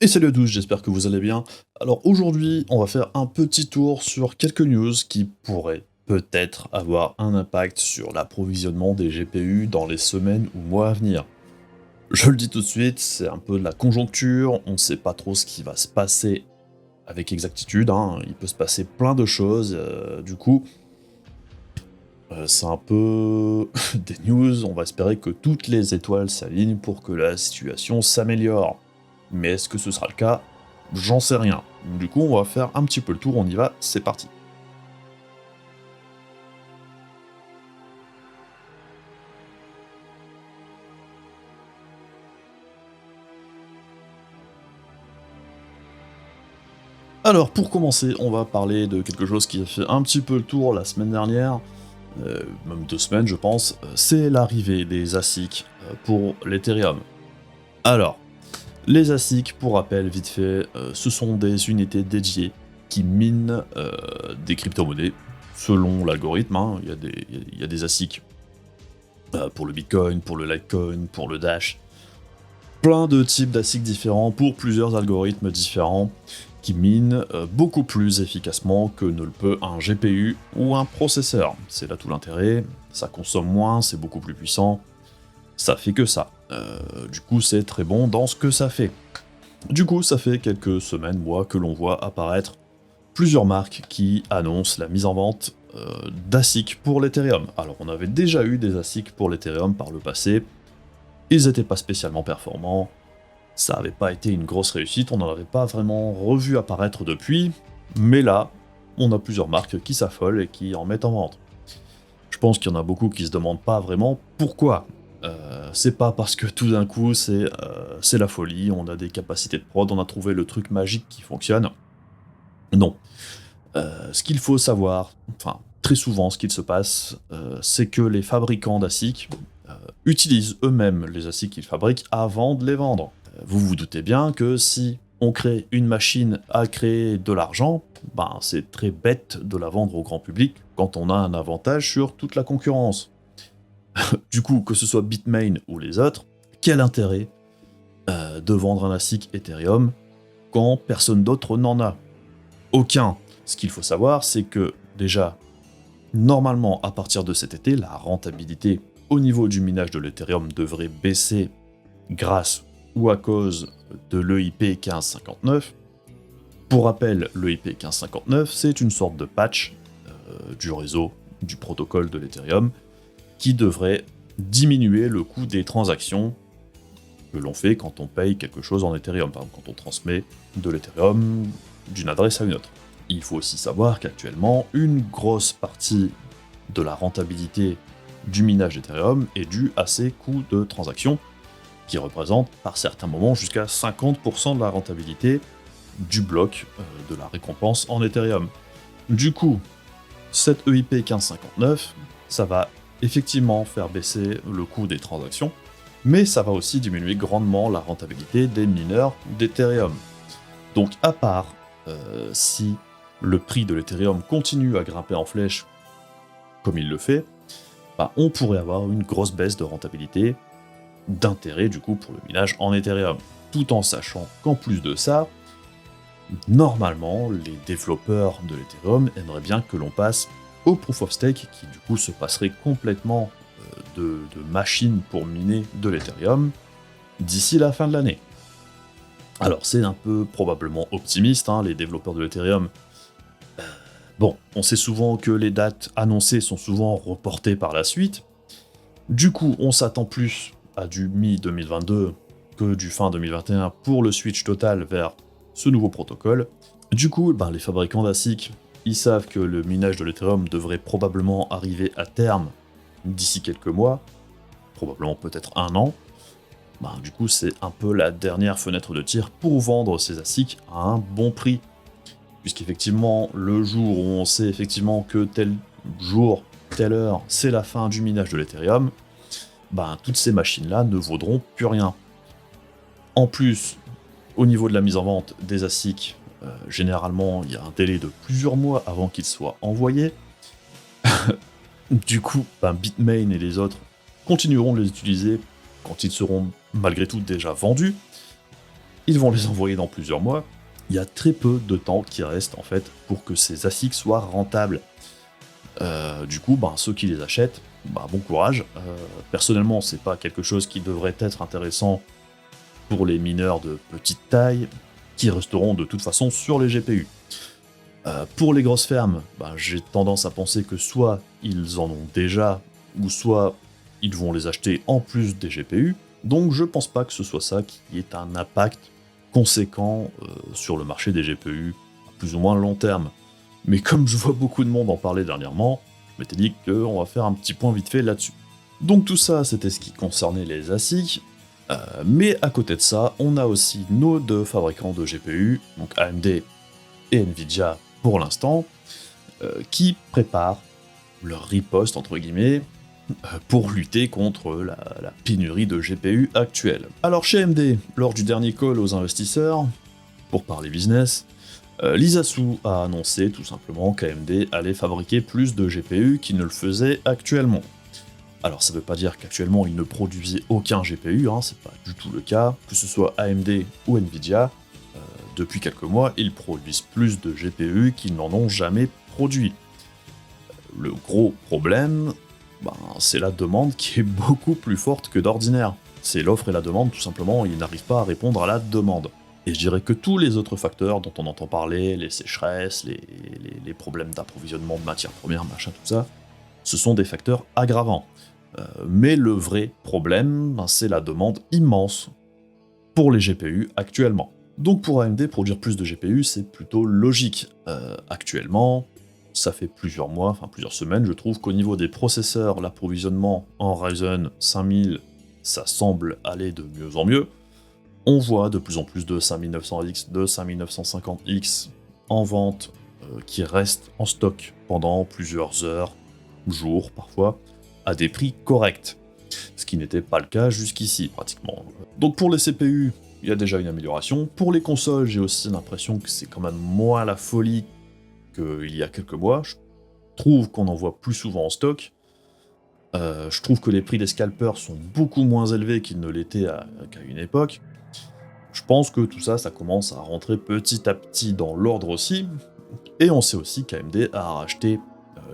Et salut à tous, j'espère que vous allez bien. Alors aujourd'hui, on va faire un petit tour sur quelques news qui pourraient peut-être avoir un impact sur l'approvisionnement des GPU dans les semaines ou mois à venir. Je le dis tout de suite, c'est un peu de la conjoncture, on ne sait pas trop ce qui va se passer avec exactitude, hein. Il peut se passer plein de choses, c'est un peu des news, on va espérer que toutes les étoiles s'alignent pour que la situation s'améliore. Mais est-ce que ce sera le cas? J'en sais rien. Du coup, on va faire un petit peu le tour, on y va, c'est parti. Alors, pour commencer, on va parler de quelque chose qui a fait un petit peu le tour la semaine dernière, même 2 semaines je pense, c'est l'arrivée des ASIC pour l'Ethereum. Alors, les ASIC, pour rappel, vite fait, ce sont des unités dédiées qui minent des crypto-monnaies selon l'algorithme, hein. Il y a des ASIC pour le Bitcoin, pour le Litecoin, pour le Dash, plein de types d'ASIC différents pour plusieurs algorithmes différents qui minent beaucoup plus efficacement que ne le peut un GPU ou un processeur. C'est là tout l'intérêt, ça consomme moins, c'est beaucoup plus puissant, ça fait que ça. Du coup, c'est très bon dans ce que ça fait. Du coup, ça fait quelques semaines, mois, que l'on voit apparaître plusieurs marques qui annoncent la mise en vente d'ASIC pour l'Ethereum. Alors, on avait déjà eu des ASIC pour l'Ethereum par le passé, ils n'étaient pas spécialement performants, ça n'avait pas été une grosse réussite, on n'en avait pas vraiment revu apparaître depuis, mais là, on a plusieurs marques qui s'affolent et qui en mettent en vente. Je pense qu'il y en a beaucoup qui se demandent pas vraiment pourquoi. C'est pas parce que tout d'un coup c'est la folie, on a des capacités de prod, on a trouvé le truc magique qui fonctionne. Non. Ce qu'il faut savoir, enfin très souvent ce qu'il se passe, c'est que les fabricants d'ASIC utilisent eux-mêmes les ASIC qu'ils fabriquent avant de les vendre. Vous vous doutez bien que si on crée une machine à créer de l'argent, ben c'est très bête de la vendre au grand public quand on a un avantage sur toute la concurrence. Du coup, que ce soit Bitmain ou les autres, quel intérêt de vendre un ASIC Ethereum quand personne d'autre n'en a? Aucun. Ce qu'il faut savoir, c'est que déjà, normalement, à partir de cet été, la rentabilité au niveau du minage de l'Ethereum devrait baisser grâce ou à cause de l'EIP 1559. Pour rappel, l'EIP 1559, c'est une sorte de patch du réseau, du protocole de l'Ethereum, qui devrait diminuer le coût des transactions que l'on fait quand on paye quelque chose en Ethereum, par exemple quand on transmet de l'Ethereum d'une adresse à une autre. Il faut aussi savoir qu'actuellement, une grosse partie de la rentabilité du minage d'Ethereum est due à ces coûts de transaction, qui représentent par certains moments jusqu'à 50% de la rentabilité du bloc de la récompense en Ethereum. Du coup, cette EIP 1559, ça va effectivement faire baisser le coût des transactions, mais ça va aussi diminuer grandement la rentabilité des mineurs d'Ethereum. Donc à part si le prix de l'Ethereum continue à grimper en flèche comme il le fait, bah, on pourrait avoir une grosse baisse de rentabilité, d'intérêt du coup pour le minage en Ethereum. Tout en sachant qu'en plus de ça, normalement, les développeurs de l'Ethereum aimeraient bien que l'on passe au Proof of Stake, qui du coup se passerait complètement de machines pour miner de l'Ethereum d'ici la fin de l'année. Alors c'est un peu probablement optimiste, hein, les développeurs de l'Ethereum. Bon, on sait souvent que les dates annoncées sont souvent reportées par la suite. Du coup, on s'attend plus à du mi-2022 que du fin 2021 pour le switch total vers ce nouveau protocole. Du coup, ben, les fabricants d'ASIC, ils savent que le minage de l'Ethereum devrait probablement arriver à terme d'ici quelques mois, probablement peut-être un an. Ben, du coup, c'est un peu la dernière fenêtre de tir pour vendre ces ASIC à un bon prix. Puisqu'effectivement, le jour où on sait effectivement que tel jour, telle heure, c'est la fin du minage de l'Ethereum, ben, toutes ces machines-là ne vaudront plus rien. En plus, au niveau de la mise en vente des ASIC, généralement, il y a un délai de plusieurs mois avant qu'ils soient envoyés. Du coup, ben, Bitmain et les autres continueront de les utiliser quand ils seront malgré tout déjà vendus. ils vont les envoyer dans plusieurs mois. Il y a très peu de temps qui reste en fait pour que ces ASIC soient rentables. Du coup, ceux qui les achètent, bon courage. Personnellement, c'est pas quelque chose qui devrait être intéressant pour les mineurs de petite taille, qui resteront de toute façon sur les GPU. Pour les grosses fermes, j'ai tendance à penser que soit ils en ont déjà, ou soit ils vont les acheter en plus des GPU, donc je pense pas que ce soit ça qui ait un impact conséquent sur le marché des GPU, à plus ou moins long terme. Mais comme je vois beaucoup de monde en parler dernièrement, je m'étais dit qu'on va faire un petit point vite fait là-dessus. Donc tout ça, c'était ce qui concernait les ASIC, mais à côté de ça, on a aussi nos deux fabricants de GPU, donc AMD et Nvidia pour l'instant, qui préparent leur riposte, entre guillemets, pour lutter contre la pénurie de GPU actuelle. Alors chez AMD, lors du dernier call aux investisseurs, pour parler business, Lisa Su a annoncé tout simplement qu'AMD allait fabriquer plus de GPU qu'il ne le faisait actuellement. Alors ça veut pas dire qu'actuellement ils ne produisaient aucun GPU, c'est pas du tout le cas, que ce soit AMD ou Nvidia, depuis quelques mois ils produisent plus de GPU qu'ils n'en ont jamais produit. Le gros problème, c'est la demande qui est beaucoup plus forte que d'ordinaire. C'est l'offre et la demande, tout simplement, ils n'arrivent pas à répondre à la demande. Et je dirais que tous les autres facteurs dont on entend parler, les sécheresses, les problèmes d'approvisionnement de matières premières, machin, tout ça, ce sont des facteurs aggravants. Mais le vrai problème, c'est la demande immense pour les GPU actuellement. Donc pour AMD, produire plus de GPU, c'est plutôt logique. Actuellement, ça fait plusieurs mois, enfin plusieurs semaines, je trouve qu'au niveau des processeurs, l'approvisionnement en Ryzen 5000, ça semble aller de mieux en mieux. On voit de plus en plus de 5900X, de 5950X en vente, qui restent en stock pendant plusieurs heures, jours parfois, à des prix corrects. Ce qui n'était pas le cas jusqu'ici, pratiquement. Donc pour les CPU, il y a déjà une amélioration. Pour les consoles, j'ai aussi l'impression que c'est quand même moins la folie qu'il y a quelques mois. Je trouve qu'on en voit plus souvent en stock. Je trouve que les prix des scalpers sont beaucoup moins élevés qu'ils ne l'étaient qu'à une époque. Je pense que tout ça, ça commence à rentrer petit à petit dans l'ordre aussi. Et on sait aussi qu'AMD a racheté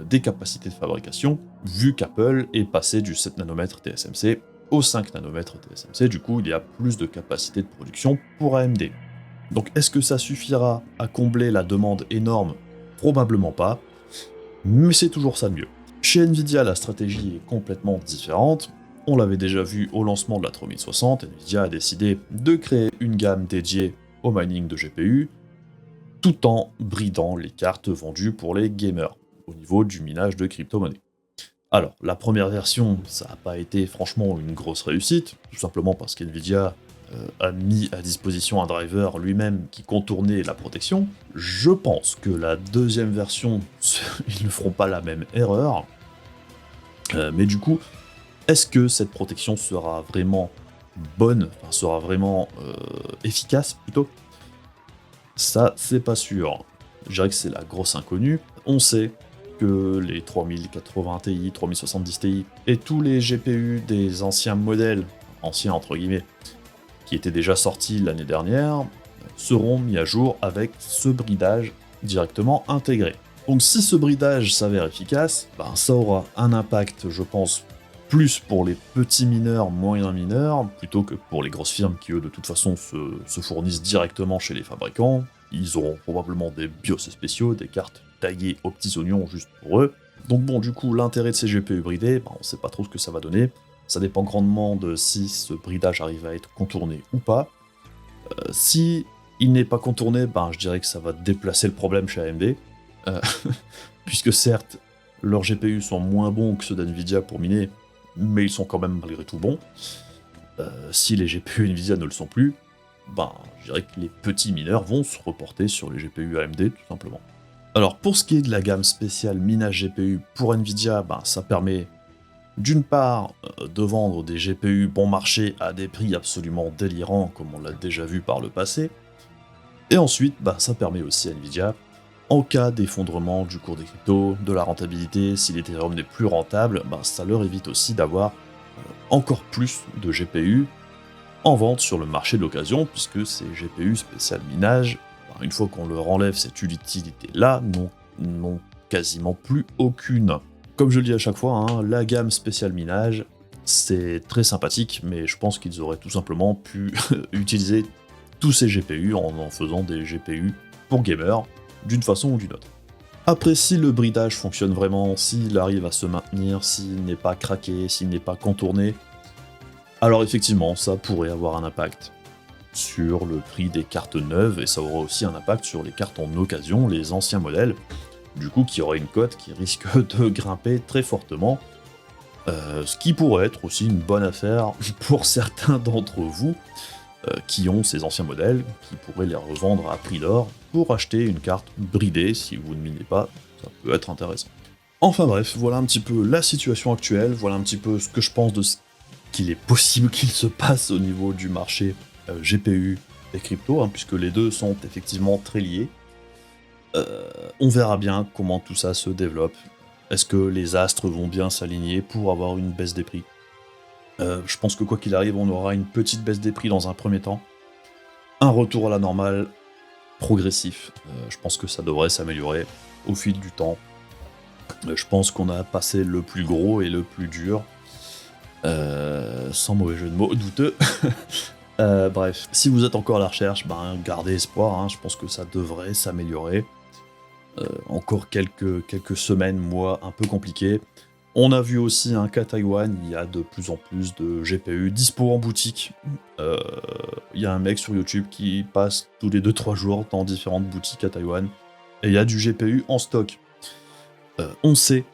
des capacités de fabrication, vu qu'Apple est passé du 7 nanomètres TSMC au 5 nanomètres TSMC, du coup il y a plus de capacité de production pour AMD. Donc est-ce que ça suffira à combler la demande énorme? Probablement pas, mais c'est toujours ça de mieux. Chez Nvidia, la stratégie est complètement différente. On l'avait déjà vu au lancement de la 3060, Nvidia a décidé de créer une gamme dédiée au mining de GPU, tout en bridant les cartes vendues pour les gamers, au niveau du minage de crypto-monnaies. Alors, la première version, ça n'a pas été franchement une grosse réussite, tout simplement parce qu'Nvidia a mis à disposition un driver lui-même qui contournait la protection. Je pense que la deuxième version, ils ne feront pas la même erreur, mais du coup, est-ce que cette protection sera vraiment bonne, enfin sera vraiment efficace plutôt? Ça, c'est pas sûr. Je dirais que c'est la grosse inconnue. On sait que les 3080 Ti, 3070 Ti et tous les GPU des anciens modèles, anciens entre guillemets, qui étaient déjà sortis l'année dernière, seront mis à jour avec ce bridage directement intégré. Donc si ce bridage s'avère efficace, ça aura un impact, je pense, plus pour les petits mineurs, moyens mineurs, plutôt que pour les grosses firmes qui, eux, de toute façon, se fournissent directement chez les fabricants. Ils auront probablement des BIOS spéciaux, des cartes taillées aux petits oignons juste pour eux. Donc bon, du coup, l'intérêt de ces GPU bridés, on sait pas trop ce que ça va donner. Ça dépend grandement de si ce bridage arrive à être contourné ou pas. Si il n'est pas contourné, je dirais que ça va déplacer le problème chez AMD. Puisque certes, leurs GPU sont moins bons que ceux d'NVIDIA pour miner, mais ils sont quand même malgré tout bons. Si les GPU NVIDIA ne le sont plus, je dirais que les petits mineurs vont se reporter sur les GPU AMD tout simplement. Alors pour ce qui est de la gamme spéciale minage GPU pour NVIDIA, ça permet d'une part de vendre des GPU bon marché à des prix absolument délirants comme on l'a déjà vu par le passé, et ensuite ça permet aussi à NVIDIA, en cas d'effondrement du cours des cryptos, de la rentabilité, si l'Ethereum n'est plus rentable, ça leur évite aussi d'avoir encore plus de GPU en vente sur le marché de l'occasion, puisque ces GPU spécial minage, une fois qu'on leur enlève cette utilité-là, n'ont quasiment plus aucune. Comme je le dis à chaque fois, hein, la gamme spécial minage, c'est très sympathique, mais je pense qu'ils auraient tout simplement pu utiliser tous ces GPU en faisant des GPU pour gamers, d'une façon ou d'une autre. Après, si le bridage fonctionne vraiment, s'il arrive à se maintenir, s'il n'est pas craqué, s'il n'est pas contourné, alors effectivement, ça pourrait avoir un impact sur le prix des cartes neuves, et ça aura aussi un impact sur les cartes en occasion, les anciens modèles, du coup qui aurait une cote qui risque de grimper très fortement, ce qui pourrait être aussi une bonne affaire pour certains d'entre vous qui ont ces anciens modèles, qui pourraient les revendre à prix d'or pour acheter une carte bridée si vous ne minez pas, ça peut être intéressant. Enfin bref, voilà un petit peu la situation actuelle, voilà un petit peu ce que je pense de ce qu'il est possible qu'il se passe au niveau du marché GPU et crypto, hein, puisque les deux sont effectivement très liés. On verra bien comment tout ça se développe. Est-ce que les astres vont bien s'aligner pour avoir une baisse des prix? Je pense que quoi qu'il arrive, on aura une petite baisse des prix dans un premier temps. Un retour à la normale progressif. Je pense que ça devrait s'améliorer au fil du temps. Je pense qu'on a passé le plus gros et le plus dur. Sans mauvais jeu de mots douteux. Bref, si vous êtes encore à la recherche, gardez espoir, hein, je pense que ça devrait s'améliorer. Encore quelques semaines, mois un peu compliqués. On a vu aussi qu'à Taïwan, il y a de plus en plus de GPU dispo en boutique. Il y a un mec sur YouTube qui passe tous les 2-3 jours dans différentes boutiques à Taïwan, et il y a du GPU en stock. On sait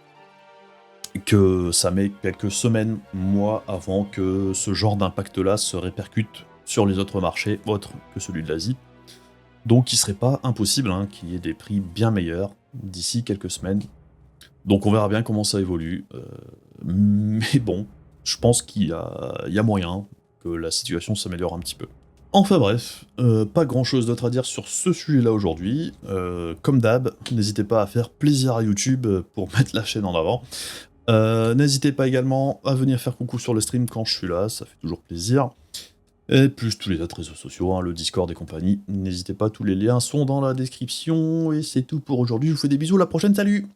que ça met quelques semaines, mois avant que ce genre d'impact-là se répercute sur les autres marchés, autres que celui de l'Asie. Donc il serait pas impossible qu'il y ait des prix bien meilleurs d'ici quelques semaines. Donc on verra bien comment ça évolue. Mais bon, je pense qu'il y a moyen que la situation s'améliore un petit peu. Enfin bref, pas grand chose d'autre à dire sur ce sujet-là aujourd'hui. Comme d'hab, n'hésitez pas à faire plaisir à YouTube pour mettre la chaîne en avant. N'hésitez pas également à venir faire coucou sur le stream quand je suis là, ça fait toujours plaisir. Et plus tous les autres réseaux sociaux, le Discord et compagnie. N'hésitez pas, tous les liens sont dans la description. Et c'est tout pour aujourd'hui, je vous fais des bisous, à la prochaine, salut!